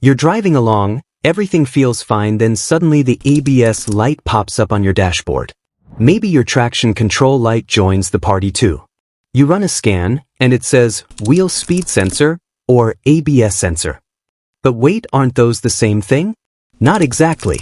You're driving along, everything feels fine, then suddenly the ABS light pops up on your dashboard. Maybe your traction control light joins the party too. You run a scan, and it says wheel speed sensor or ABS sensor. But wait, aren't those the same thing? Not exactly.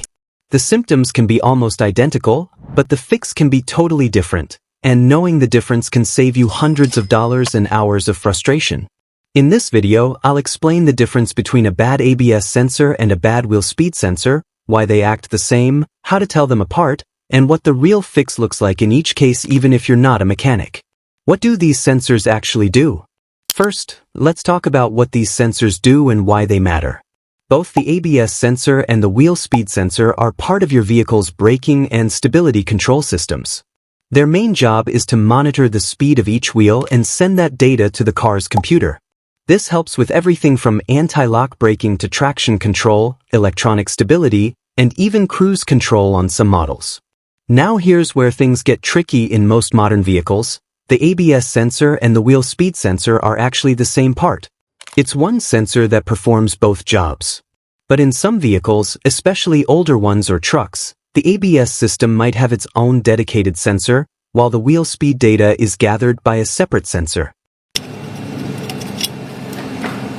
The symptoms can be almost identical, but the fix can be totally different, and knowing the difference can save you hundreds of dollars and hours of frustration. In this video, I'll explain the difference between a bad ABS sensor and a bad wheel speed sensor, why they act the same, how to tell them apart, and what the real fix looks like in each case even if you're not a mechanic. What do these sensors actually do? First, let's talk about what these sensors do and why they matter. Both the ABS sensor and the wheel speed sensor are part of your vehicle's braking and stability control systems. Their main job is to monitor the speed of each wheel and send that data to the car's computer. This helps with everything from anti-lock braking to traction control, electronic stability, and even cruise control on some models. Now here's where things get tricky in most modern vehicles. The ABS sensor and the wheel speed sensor are actually the same part. It's one sensor that performs both jobs. But in some vehicles, especially older ones or trucks, the ABS system might have its own dedicated sensor, while the wheel speed data is gathered by a separate sensor.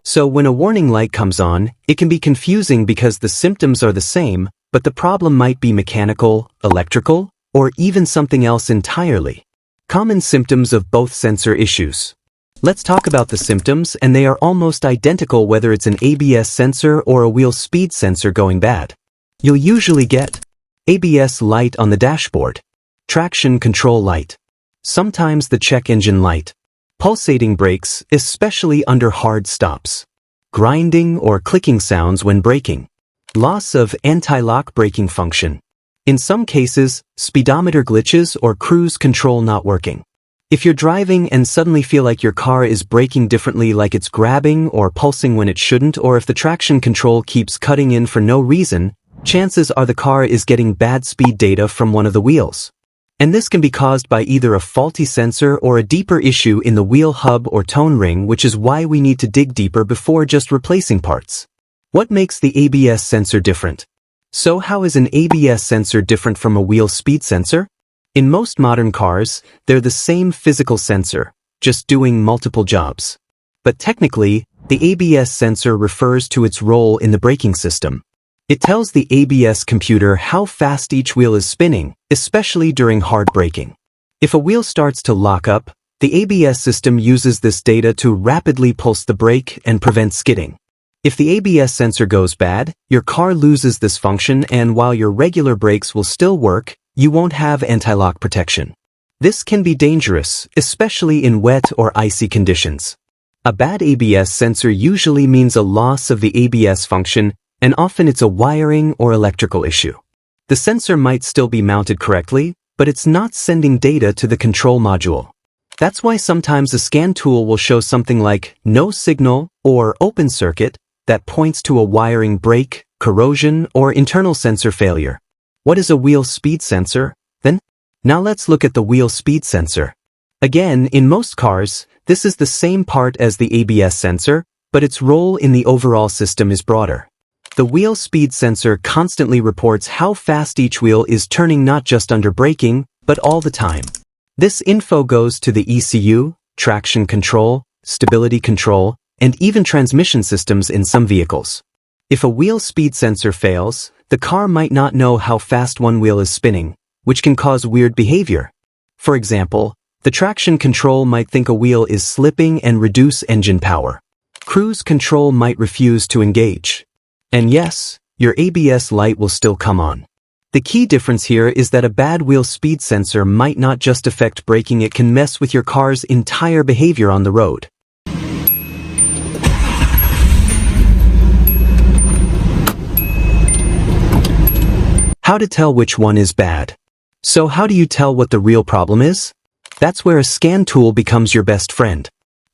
So when a warning light comes on, it can be confusing because the symptoms are the same, but the problem might be mechanical, electrical, or even something else entirely. Common symptoms of both sensor issues. Let's talk about the symptoms, and they are almost identical whether it's an ABS sensor or a wheel speed sensor going bad. You'll usually get ABS light on the dashboard, traction control light, sometimes the check engine light, pulsating brakes, especially under hard stops, grinding or clicking sounds when braking, loss of anti-lock braking function. In some cases, speedometer glitches or cruise control not working. If you're driving and suddenly feel like your car is braking differently, like it's grabbing or pulsing when it shouldn't, or if the traction control keeps cutting in for no reason, chances are the car is getting bad speed data from one of the wheels. And this can be caused by either a faulty sensor or a deeper issue in the wheel hub or tone ring, which is why we need to dig deeper before just replacing parts. What makes the ABS sensor different? So how is an ABS sensor different from a wheel speed sensor? In most modern cars, they're the same physical sensor, just doing multiple jobs. But technically, the ABS sensor refers to its role in the braking system. It tells the ABS computer how fast each wheel is spinning, especially during hard braking. If a wheel starts to lock up, the ABS system uses this data to rapidly pulse the brake and prevent skidding. If the ABS sensor goes bad, your car loses this function, and while your regular brakes will still work, you won't have anti-lock protection. This can be dangerous, especially in wet or icy conditions. A bad ABS sensor usually means a loss of the ABS function, and often it's a wiring or electrical issue. The sensor might still be mounted correctly, but it's not sending data to the control module. That's why sometimes a scan tool will show something like no signal or open circuit that points to a wiring break, corrosion, or internal sensor failure. What is a wheel speed sensor, then? Now let's look at the wheel speed sensor. Again, in most cars, this is the same part as the ABS sensor, but its role in the overall system is broader. The wheel speed sensor constantly reports how fast each wheel is turning, not just under braking, but all the time. This info goes to the ECU, traction control, stability control, and even transmission systems in some vehicles. If a wheel speed sensor fails, the car might not know how fast one wheel is spinning, which can cause weird behavior. For example, the traction control might think a wheel is slipping and reduce engine power. Cruise control might refuse to engage. And yes, your ABS light will still come on. The key difference here is that a bad wheel speed sensor might not just affect braking, it can mess with your car's entire behavior on the road. How to tell which one is bad. So how do you tell what the real problem is? That's where a scan tool becomes your best friend.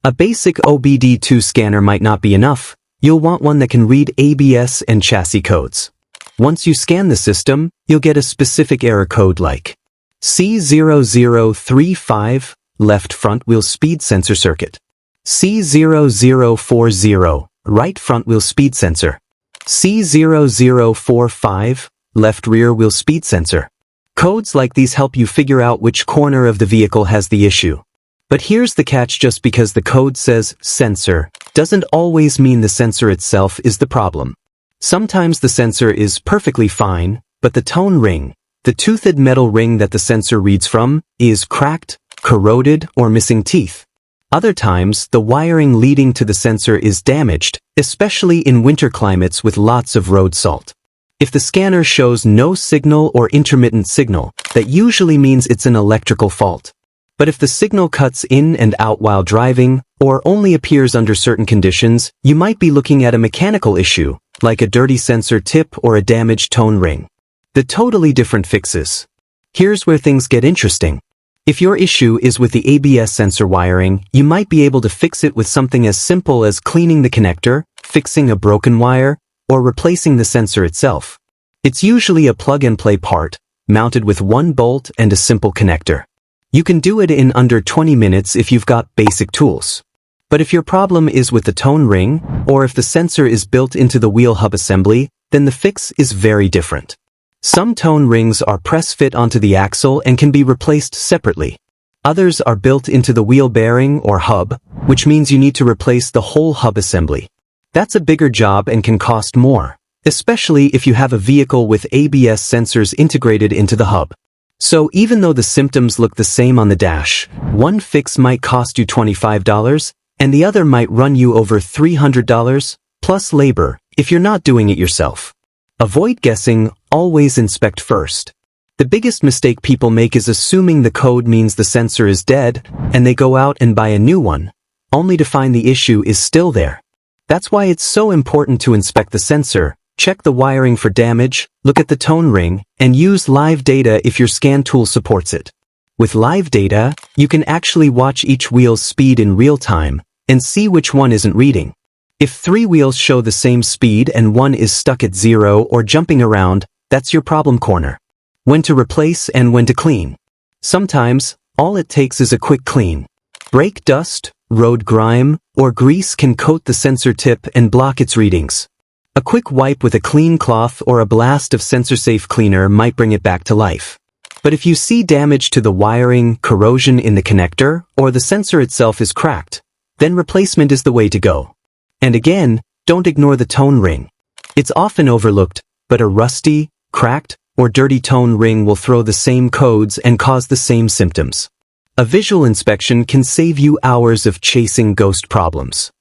A basic OBD2 scanner might not be enough. You'll want one that can read ABS and chassis codes. Once you scan the system, you'll get a specific error code like C0035, left front wheel speed sensor circuit. C0040, right front wheel speed sensor. C0045, left rear wheel speed sensor. Codes like these help you figure out which corner of the vehicle has the issue. But here's the catch: just because the code says sensor doesn't always mean the sensor itself is the problem. Sometimes the sensor is perfectly fine, but the tone ring, the toothed metal ring that the sensor reads from, is cracked, corroded, or missing teeth. Other times, the wiring leading to the sensor is damaged, especially in winter climates with lots of road salt. If the scanner shows no signal or intermittent signal, that usually means it's an electrical fault. But if the signal cuts in and out while driving, or only appears under certain conditions, you might be looking at a mechanical issue, like a dirty sensor tip or a damaged tone ring. The totally different fixes. Here's where things get interesting. If your issue is with the ABS sensor wiring, you might be able to fix it with something as simple as cleaning the connector, fixing a broken wire, or replacing the sensor itself. It's usually a plug-and-play part, mounted with one bolt and a simple connector. You can do it in under 20 minutes if you've got basic tools. But if your problem is with the tone ring, or if the sensor is built into the wheel hub assembly, then the fix is very different. Some tone rings are press-fit onto the axle and can be replaced separately. Others are built into the wheel bearing or hub, which means you need to replace the whole hub assembly. That's a bigger job and can cost more, especially if you have a vehicle with ABS sensors integrated into the hub. So even though the symptoms look the same on the dash, one fix might cost you $25, and the other might run you over $300, plus labor, if you're not doing it yourself. Avoid guessing, always inspect first. The biggest mistake people make is assuming the code means the sensor is dead, and they go out and buy a new one, only to find the issue is still there. That's why it's so important to inspect the sensor, check the wiring for damage, look at the tone ring, and use live data if your scan tool supports it. With live data, you can actually watch each wheel's speed in real time, and see which one isn't reading. If 3 wheels show the same speed and one is stuck at 0 or jumping around, that's your problem corner. When to replace and when to clean. Sometimes, all it takes is a quick clean. Brake dust, road grime, or grease can coat the sensor tip and block its readings. A quick wipe with a clean cloth or a blast of sensor-safe cleaner might bring it back to life. But if you see damage to the wiring, corrosion in the connector, or the sensor itself is cracked, then replacement is the way to go. And again, don't ignore the tone ring. It's often overlooked, but a rusty, cracked, or dirty tone ring will throw the same codes and cause the same symptoms. A visual inspection can save you hours of chasing ghost problems.